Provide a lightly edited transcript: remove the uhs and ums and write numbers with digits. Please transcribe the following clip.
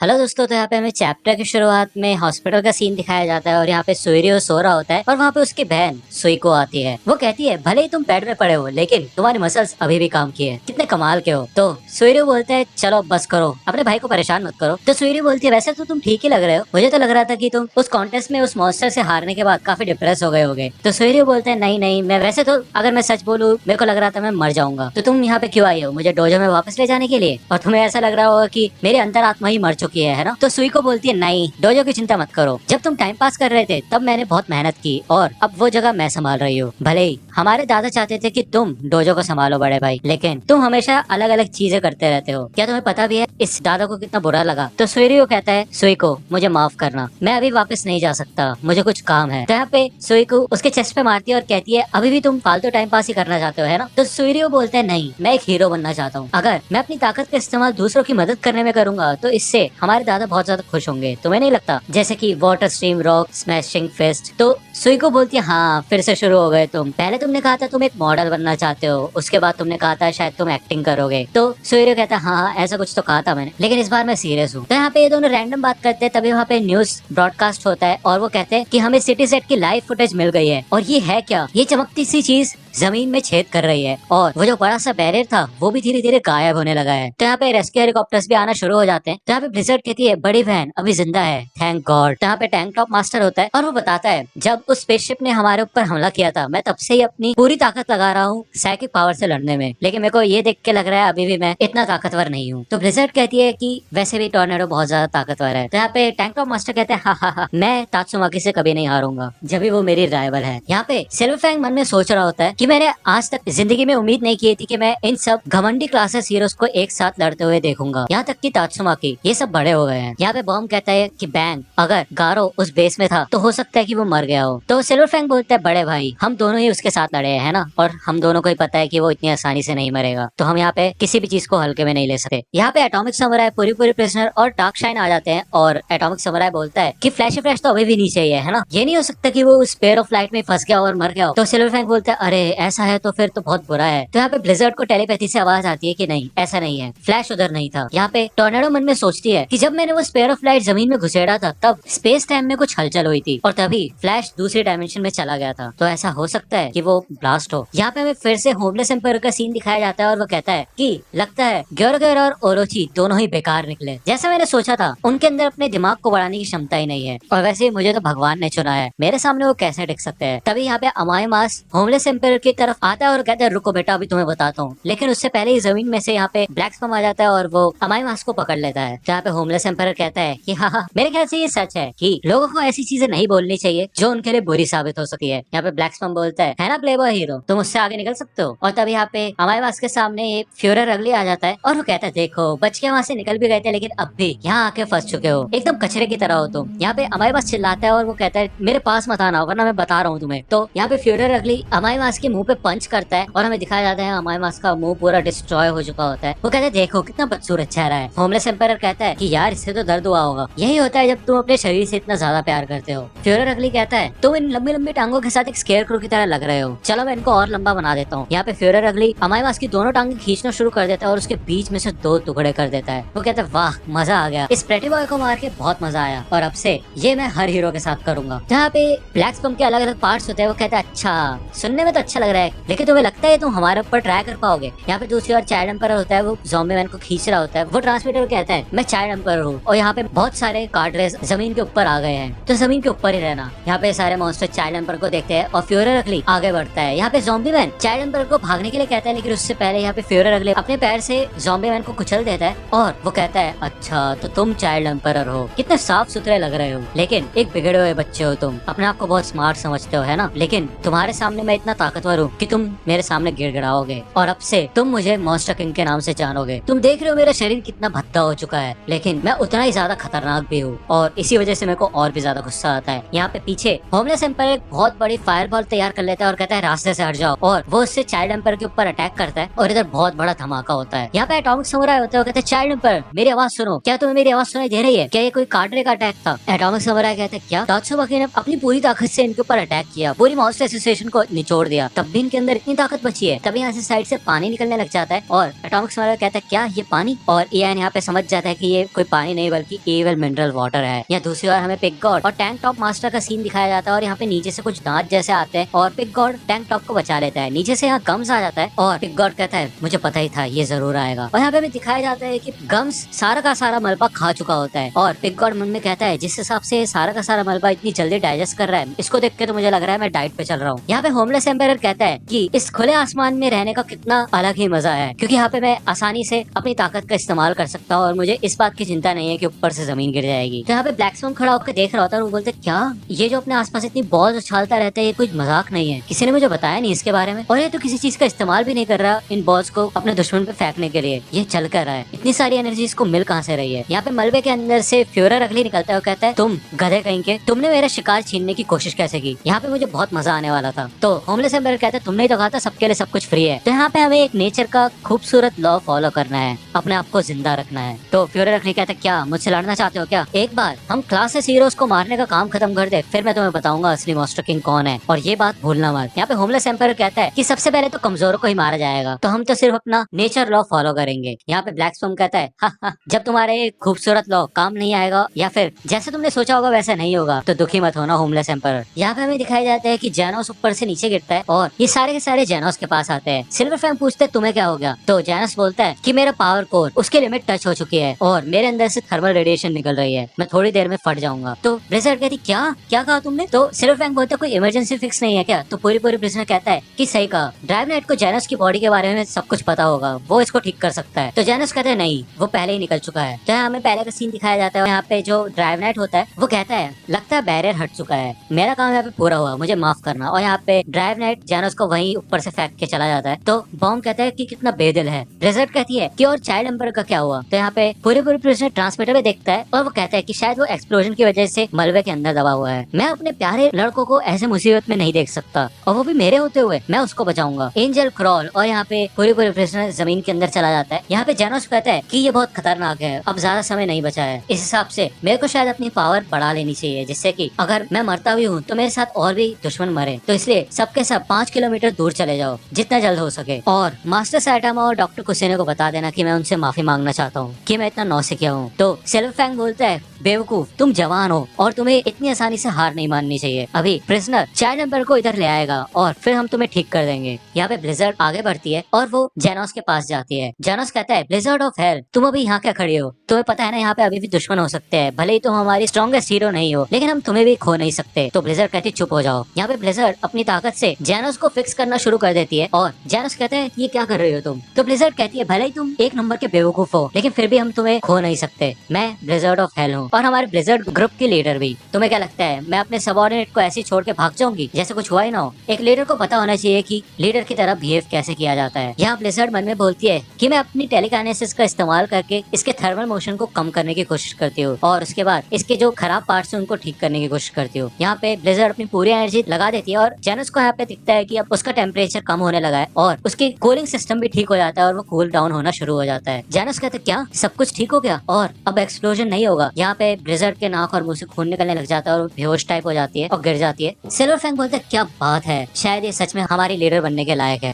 Hello दोस्तों, तो यहाँ पे हमें चैप्टर की शुरुआत में हॉस्पिटल का सीन दिखाया जाता है और यहाँ पे सुइरियो सो रहा होता है और वहाँ पे उसकी बहन सुइको आती है। वो कहती है भले ही तुम बेड में पड़े हो लेकिन तुम्हारे मसल्स अभी भी काम किए, कितने कमाल के हो। तो सुइरियो बोलते है चलो बस करो, अपने भाई को परेशान मत करो। तो सुइरियो बोलती है वैसे तो तुम ठीक ही लग रहे हो, मुझे तो लग रहा था कि तुम उस कॉन्टेस्ट में उस मॉन्स्टर से हारने के बाद काफी डिप्रेस हो गए होगे। तो सुइरियो बोलते है नहीं नहीं, मैं वैसे तो अगर मैं सच बोलूं मेरे को लग रहा था मैं मर जाऊंगा। तो तुम यहाँ पे क्यों आई हो, मुझे डोजो में वापस ले जाने के लिए? और तुम्हें ऐसा लग रहा होगा कि मेरे अंतरात्मा ही मर चुकी है ना? तो को बोलती है नहीं डोजो की चिंता मत करो, जब तुम टाइम पास कर रहे थे तब मैंने बहुत मेहनत की और अब वो जगह मैं संभाल रही हूँ। भले ही हमारे दादा चाहते थे कि तुम डोजो को संभालो बड़े भाई, लेकिन तुम हमेशा अलग अलग चीजें करते रहते हो। क्या तुम्हें पता भी है इस दादा को कितना बुरा लगा? तो सुइरियो कहता है सुइको मुझे माफ करना, मैं अभी वापस नहीं जा सकता, मुझे कुछ काम है। तो यहाँ पे सुइको उसके चेस्ट पे मारती है और कहती है अभी भी तुम फालतू टाइम पास ही करना चाहते हो है ना? तो सुइरियो बोलते है नहीं, मैं एक हीरो बनना चाहता हूँ, अगर मैं अपनी ताकत का इस्तेमाल दूसरों की मदद करने में करूंगा तो इससे हमारे दादा बहुत ज्यादा खुश होंगे। तुम्हें नहीं लगता? जैसे कि water stream, rock smashing fist. तो सुइको बोलती है हाँ फिर से शुरू हो गए तुम, पहले तुमने कहा था तुम एक मॉडल बनना चाहते हो, उसके बाद तुमने कहा था शायद तुम एक्टिंग करोगे। तो सुइरो कहता है हाँ ऐसा कुछ तो कहा था मैंने, लेकिन इस बार मैं सीरियस हूँ। तो यहाँ पे ये दोनों रैंडम बात करते हैं, तभी वहाँ पे न्यूज ब्रॉडकास्ट होता है और वो कहते हैं कि हमें सिटी सेट की लाइव फुटेज मिल गई है। और ये है क्या? ये चमकती सी चीज जमीन में छेद कर रही है और वो जो बड़ा सा बैरियर था वो भी धीरे धीरे गायब होने लगा है। तो यहाँ पे रेस्क्यू हेलीकॉप्टर्स भी आना शुरू हो जाते हैं। तो यहाँ पे ब्लिज़र्ड कहती है बड़ी बहन अभी जिंदा है, थैंक गॉड। तो यहाँ पे टैंक टॉप मास्टर होता है और वो बताता है जब उस स्पेसशिप ने हमारे ऊपर हमला किया था मैं तब से ही अपनी पूरी ताकत लगा रहा हूँ साइकिक पावर से लड़ने में, लेकिन मेरे को ये देख के लग रहा है अभी भी मैं इतना ताकतवर नहीं हूँ। तो ब्लिज़र्ड कहती है कि वैसे भी टॉर्नेडो बहुत ज्यादा ताकतवर है। तो यहाँ पे टैंक टॉप मास्टर कहते हैं हाँ मैं तात्सुमाकी से कभी नहीं हारूंगा, जब भी वो मेरी राइवल है। यहाँ पे सिल्वर फैंग मन में सोच रहा होता है कि मैंने आज तक जिंदगी में उम्मीद नहीं की थी कि मैं इन सब घमंडी क्लासेस हीरोज को एक साथ लड़ते हुए देखूंगा, यहाँ तक कि तात्सुमाकी, ये सब बड़े हो गए हैं। यहाँ पे बॉम्ब कहता है कि बैंग अगर गारो उस बेस में था तो हो सकता है कि वो मर गया हो। तो सिल्वर फैंग बोलता है बड़े भाई हम दोनों ही उसके साथ लड़े हैं ना, और हम दोनों को ही पता है कि वो इतनी आसानी से नहीं मरेगा, तो हम यहाँ पे किसी भी चीज को हल्के में नहीं ले सकते। यहाँ पे एटॉमिक समुराई, पूरी पूरी प्रिजनर और डार्क शाइन आ जाते हैं और एटॉमिक समुराई बोलता है कि फ्लैश तो अभी भी नहीं चाहिए है ना, ये नहीं हो सकता कि वो उस पेयर ऑफ लाइट में फंस गया और मर गया हो। तो सिल्वर फैंग बोलता है अरे ऐसा है तो फिर तो बहुत बुरा है। तो यहाँ पे ब्लिज़र्ड को टेलीपैथी से आवाज आती है कि नहीं ऐसा नहीं है, फ्लैश उधर नहीं था। यहाँ पे टॉर्नेडो मन में सोचती है कि जब मैंने वो स्पेयर ऑफ लाइट जमीन में घुसेड़ा था तब स्पेस टाइम में कुछ हलचल हुई थी और तभी फ्लैश दूसरी डायमेंशन में चला गया था, तो ऐसा हो सकता है कि वो ब्लास्ट हो। यहाँ पे हमें फिर से होमलेस एम्पायर का सीन दिखाया जाता है और वो कहता है कि लगता है ग्योरगर और ओरोची दोनों ही बेकार निकले, जैसा मैंने सोचा था उनके अंदर अपने दिमाग को बढ़ाने की क्षमता ही नहीं है, और वैसे मुझे तो भगवान ने चुना है, मेरे सामने वो कैसे टिक सकते हैं। तभी यहाँ पे अमाई मास होमलेस एम्पायर की तरफ आता है और कहता है रुको बेटा अभी तुम्हें बताता हूँ, लेकिन उससे पहले ही जमीन में से यहाँ पे ब्लैक स्पम आ जाता है और वो अमाई मास को पकड़ लेता है। यहाँ पे होमलेस एम्पायर कहता है कि हाँ मेरे ख्याल से ये सच है कि लोगों को ऐसी चीजें नहीं बोलनी चाहिए जो उनके लिए बुरी साबित हो सकती है। यहाँ पे ब्लैक स्पम बोलता है ना प्लेबॉय हीरो, तुम उससे आगे निकल सकते हो। और तभी यहाँ पे अमाई मास के सामने ये फ्यूरर अगली आ जाता है और वो कहता है देखो बच के वहाँ से निकल भी गए थे लेकिन अब भी यहाँ आके फंस चुके हो, एकदम कचरे की तरह हो तुम। यहाँ पे अमाई मास चिल्लाता है और वो कहता है मेरे पास मत आना वरना मैं बता रहा हूँ तुम्हें। तो यहाँ पे फ्यूरर अगली अमाई मास के मुंह पे पंच करता है और हमें दिखाया जाता है अमाई मास का मुंह पूरा डिस्ट्रॉय हो चुका होता है। वो कहते हैं देखो कितना बदसूरत चेहरा है। होमलेस एम्पायर कहता है कि यार इससे तो दर्द हुआ होगा, यही होता है जब तुम अपने शरीर से इतना ज्यादा प्यार करते हो। फ्यूरर अगली कहता है तुम इन लंबी लंबी टांगों के साथ एक स्केयर क्रू की तरह लग रहे हो, चलो मैं इनको और लंबा बना देता हूँ। यहाँ पे फ्यूरर अगली अमाई मास की दोनों टांगे खींचना शुरू कर देता है और उसके बीच में से दो टुकड़े कर देता है। वो कहता है वाह मजा आ गया, इस प्रेटी बॉय को मार के बहुत मजा आया और अब से ये मैं हर हीरो के साथ करूंगा। जहाँ पे ब्लैक स्पम के अलग अलग पार्ट्स होते हैं वो कहता है अच्छा सुनने में तो अच्छा लग रहा है लेकिन तुम्हें लगता है तुम हमारे ऊपर ट्राई कर पाओगे? यहाँ पे दूसरी ओर चाइल्ड एम्पायर होता है, वो ज़ॉम्बी मैन को खींच रहा होता है। वो ट्रांसमीटर कहता है मैं चाइल्ड एम्पायर हूँ और यहाँ पे बहुत सारे कार्डरेस जमीन के ऊपर आ गए हैं तो जमीन के ऊपर ही रहना। यहाँ पे सारे मॉन्स्टर चाइल्ड एम्पायर को देखते हैं और फ्यूरर अगली आगे बढ़ता है। यहाँ पे ज़ॉम्बी मैन चाइल्ड एम्पायर को भागने के लिए कहता है लेकिन उससे पहले यहाँ पे फ्यूरर अगली अपने पैर से ज़ॉम्बी मैन को कुचल देता है और वो कहता है अच्छा तो तुम चाइल्ड एम्पायर हो, कितने साफ सुथरे लग रहे हो लेकिन एक बिगड़े हुए बच्चे हो तुम, अपने आप को बहुत स्मार्ट समझते हो है ना, लेकिन तुम्हारे सामने मैं इतना ताकतवर हूँ कि तुम मेरे सामने गिड़गिड़ाओगे और अब से तुम मुझे मॉन्स्टर किंग के नाम से जानोगे। तुम देख रहे हो मेरा शरीर कितना भद्दा हो चुका है लेकिन मैं उतना ही ज्यादा खतरनाक भी हूँ और इसी वजह से मेरे को और भी ज्यादा गुस्सा आता है। यहाँ पे पीछे होमलेस एम्पायर एक बहुत बड़ी फायर बॉल तैयार कर लेता है और कहता है रास्ते से हट जाओ, और वो उससे चाइल्ड एम्पायर के ऊपर अटैक करता है और इधर बहुत बड़ा धमाका होता है। यहाँ पे एटॉमिक समुराई होता है, कहते हैं चाइल्ड एम्पायर मेरी आवाज सुनो, क्या तुम्हें मेरी आवाज सुनाई दे रही है? क्या ये कोई कार्डरे का अटैक था? एटॉमिक समुराई कहते हैं क्या तात्सुमाकी ने अपनी पूरी ताकत से इनके ऊपर अटैक किया, पूरी मॉन्स्टर एसोसिएशन को निचोड़ दिया, तब भी इनके अंदर इतनी ताकत बची है। तभी यहाँ से साइड से पानी निकलने लग जाता है और एटॉमिक स्मगलर कहता है क्या ये पानी, और इयान यहाँ पे समझ जाता है कि ये कोई पानी नहीं बल्कि एविल मिनरल वाटर है। या दूसरी ओर हमें पिग गॉड और टैंक टॉप मास्टर का सीन दिखाया जाता है और यहाँ पे नीचे से कुछ दांत जैसे आते हैं और पिग गॉड टैंक टॉप को बचा लेता है। नीचे से यहाँ गम्स आ जाता है और पिग गॉड कहता है मुझे पता ही था ये जरूर आएगा। और यहाँ पे हमें दिखाया जाता है कि गम्स सारा का सारा मलबा खा चुका होता है और पिग गॉड मन में कहता है जिस हिसाब से सारा का सारा मलबा इतनी जल्दी डाइजेस्ट कर रहा है, इसको देख के तो मुझे लग रहा है मैं डाइट पे चल रहा हूँ। यहाँ पे होमलेस एम्पायर कहता है कि इस खुले आसमान में रहने का कितना अलग ही मजा है, क्योंकि यहाँ पे मैं आसानी से अपनी ताकत का इस्तेमाल कर सकता हूँ और मुझे इस बात की चिंता नहीं है कि ऊपर से जमीन गिर जाएगी। तो यहाँ पे ब्लैक स्वन खड़ा होकर देख रहा होता है और वो बोलते क्या ये जो अपने आसपास इतनी बॉल उछालता रहता है ये कुछ मजाक नहीं है, किसी ने मुझे बताया नहीं इसके बारे में, और ये तो किसी चीज का इस्तेमाल भी नहीं कर रहा इन बॉल्स को अपने दुश्मन पे फेंकने के लिए, ये चल कर रहा है, इतनी सारी एनर्जी इसको मिल कहाँ से रही है। यहाँ पे मलबे के अंदर से फ्यूरर अगली निकलता है और कहता है तुम गधे कहीं के, तुमने मेरा शिकार छीनने की कोशिश कैसे की, यहाँ पे मुझे बहुत मजा आने वाला था। तो होमलेस एम्पायर कहता है तुमने ही तो कहा था सबके लिए सब कुछ फ्री है। तो यहाँ पे हमें एक नेचर का खूबसूरत लॉ फॉलो करना है, अपने आप को जिंदा रखना है। तो फ्यूरर अगली कहता है क्या मुझसे लड़ना चाहते हो क्या, एक बार हम क्लासेस हीरोज को मारने का काम खत्म कर दे फिर मैं तुम्हें बताऊंगा असली मॉन्स्टर किंग कौन है, और ये बात भूलना मत। यहाँ पे होमलेस एम्पायर कहता है कि सबसे पहले तो कमजोरों को ही मारा जाएगा, तो हम तो सिर्फ अपना नेचर लॉ फॉलो करेंगे। यहाँ पे ब्लैक स्वन कहता है हा, जब तुम्हारे खूबसूरत लॉ काम नहीं आएगा या फिर जैसे तुमने सोचा होगा वैसा नहीं होगा तो दुखी मत होना होमलेस एम्पायर। यहाँ पे हमें दिखाया जाता है कि जेनोस ऊपर से नीचे गिरता है और ये सारे के सारे जेनोस के पास आते हैं। सिल्वर फैंग पूछते हैं तुम्हें क्या हो गया, तो जेनोस बोलता है कि मेरा पावर कोर उसके लिमिट टच हो चुकी है और मेरे अंदर से थर्मल रेडिएशन निकल रही है, मैं थोड़ी देर में फट जाऊंगा। तो ब्लिज़र्ड कहती क्या क्या कहा तुमने, तो सिल्वर फैंग बोलता है कोई इमरजेंसी फिक्स नहीं है क्या, तो पूरी प्रिजनर कहता है कि सही कहा, ड्राइव नाइट को जेनस की बॉडी के बारे में सब कुछ पता होगा, वो इसको ठीक कर सकता है। तो जेनस कहता है नहीं वो पहले ही निकल चुका है। तो हमें पहले का सीन दिखाया जाता है, यहाँ पे जो ड्राइव नाइट होता है वो कहता है लगता है बैरियर हट चुका है, मेरा काम यहाँ पे पूरा हुआ, मुझे माफ करना। और यहाँ पे ड्राइव नाइट जेनस को वहीं ऊपर से फेंक के चला जाता है। तो बॉम्ब कहता है कि कितना बेदिल है। ब्लिज़र्ड कहती है कि और चाइल्ड एम्पर का क्या हुआ, तो यहाँ पे पूरे प्रिजनर ट्रांसमीटर में देखता है और वो कहता है कि शायद वो एक्सप्लोजन की वजह से मलबे के अंदर दबा हुआ है, मैं अपने प्यारे लड़कों को ऐसे मुसीबत में नहीं देख सकता और वो भी मेरे होते हुए, मैं उसको बचाऊंगा। एंजल क्रॉल और यहाँ पे पूरी प्रिजनर जमीन के अंदर चला जाता है। यहाँ पे जेनोस कहता है कि ये बहुत खतरनाक है, अब ज्यादा समय नहीं बचा है, इस हिसाब से मेरे को शायद अपनी पावर बढ़ा लेनी चाहिए जिससे कि अगर मैं मरता भी हूँ तो मेरे साथ और भी दुश्मन मरे, तो इसलिए सबके सब 5 किलोमीटर दूर चले जाओ जितना जल्द हो सके, और मास्टर सैटामा और डॉक्टर कुसेने को बता देना कि मैं उनसे माफी मांगना चाहता हूँ कि मैं इतना नौसिखिया हूँ। तो सिल्वर फैंग बोलता है बेवकूफ तुम जवान हो और तुम्हें इतनी आसानी से हार नहीं माननी चाहिए, अभी प्रिजनर चाइल्ड एम्पर को इधर ले आएगा और फिर हम तुम्हें ठीक कर देंगे। यहाँ पे ब्लिज़र्ड आगे बढ़ती है और वो जेनोस के पास जाती है। जेनोस कहता है ब्लिज़र्ड ऑफ हेल तुम अभी यहाँ क्या खड़ी हो, तुम्हें पता है ना यहाँ पे अभी भी दुश्मन हो सकते हैं, भले ही तुम हमारी स्ट्रॉन्गेस्ट हीरो नहीं हो लेकिन हम तुम्हें भी खो नहीं सकते। तो ब्लिज़र्ड कहती चुप हो जाओ। यहाँ पे ब्लिज़र्ड अपनी ताकत से जेनोस को फिक्स करना शुरू कर देती है और जेनोस कहता है ये क्या कर रही हो तुम, तो ब्लिज़र्ड कहती है भले ही तुम एक नंबर के बेवकूफ हो लेकिन फिर भी हम तुम्हें खो नहीं सकते, मैं ब्लिज़र्ड ऑफ हेल हूँ और हमारे ब्लिज़र्ड ग्रुप की लीडर भी। तुम्हें क्या लगता है मैं अपने सबऑर्डिनेट को ऐसे छोड़ के भाग जाऊंगी जैसे कुछ हुआ ही ना हो, एक लीडर को पता होना चाहिए कि लीडर की तरह बिहेव कैसे किया जाता है। यहाँ ब्लिज़र्ड मन में बोलती है कि मैं अपनी टेलीकाइनेसिस का इस्तेमाल करके इसके थर्मल मोशन को कम करने की कोशिश करती हूँ और उसके बाद इसके जो खराब पार्ट्स हैं उनको ठीक करने की कोशिश करती हूँ। यहाँ पे ब्लिज़र्ड अपनी पूरी एनर्जी लगा देती है और जेनस को यहाँ पे दिखता है कि अब उसका टेम्परेचर कम होने लगा है और उसकी कूलिंग सिस्टम भी ठीक हो जाता है और वो कूल डाउन होना शुरू हो जाता है। जेनस कहते हैं क्या सब कुछ ठीक हो गया और अब एक्सप्लोजन नहीं होगा। यहाँ पे ब्लिज़र्ड के नाक और मुंह से खून निकलने लग जाता है और बेहोश टाइप हो जाती है और गिर जाती है। सिल्वर फैंग बोलता है क्या बात है, शायद ये सच में हमारी लीडर बनने के लायक है।